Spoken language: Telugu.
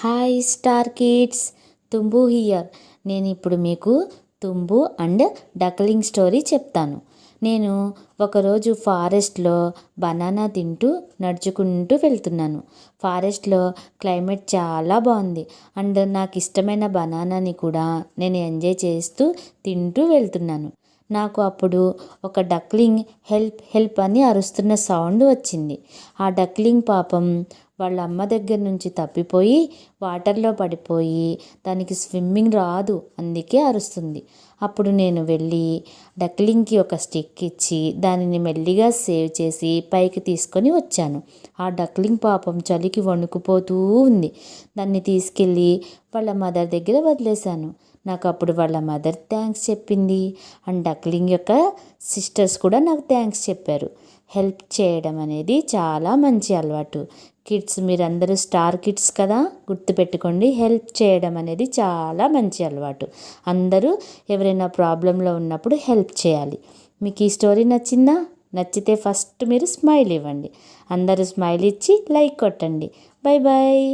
Hi star kids, Thumbu here. నేను ఇప్పుడు మీకు తుంబు అండ్ డక్లింగ్ స్టోరీ చెప్తాను. నేను ఒకరోజు ఫారెస్ట్లో బనానా తింటూ నడుచుకుంటూ వెళ్తున్నాను. ఫారెస్ట్లో క్లైమేట్ చాలా బాగుంది అండ్ నాకు ఇష్టమైన బనానాని కూడా నేను ఎంజాయ్ చేస్తూ తింటూ వెళ్తున్నాను. నాకు అప్పుడు ఒక డక్లింగ్ హెల్ప్ హెల్ప్ అని అరుస్తున్న సౌండ్ వచ్చింది. ఆ డక్లింగ్ పాపం వాళ్ళ అమ్మ దగ్గర నుంచి తప్పిపోయి వాటర్లో పడిపోయి దానికి స్విమ్మింగ్ రాదు, అందుకే అరుస్తుంది. అప్పుడు నేను వెళ్ళి డక్లింగ్కి ఒక స్టిక్ ఇచ్చి దానిని మెల్లిగా సేవ్ చేసి పైకి తీసుకొని వచ్చాను. ఆ డక్లింగ్ పాపం చలికి వణుకుపోతూ ఉంది. దాన్ని తీసుకెళ్ళి వాళ్ళ మదర్ దగ్గర వదిలేశాను. నాకు అప్పుడు వాళ్ళ మదర్ థ్యాంక్స్ చెప్పింది అండ్ డక్లింగ్ యొక్క సిస్టర్స్ కూడా నాకు థ్యాంక్స్ చెప్పారు. హెల్ప్ చేయడం అనేది చాలా మంచి అలవాటు. కిడ్స్, మీరందరూ స్టార్ కిడ్స్ కదా, గుర్తుపెట్టుకోండి. హెల్ప్ చేయడం అనేది చాలా మంచి అలవాటు. అందరూ ఎవరైనా ప్రాబ్లంలో ఉన్నప్పుడు హెల్ప్ చేయాలి. మీకు ఈ స్టోరీ నచ్చిందా? నచ్చితే ఫస్ట్ మీరు స్మైల్ ఇవ్వండి. అందరూ స్మైల్ ఇచ్చి లైక్ కొట్టండి. Bye bye.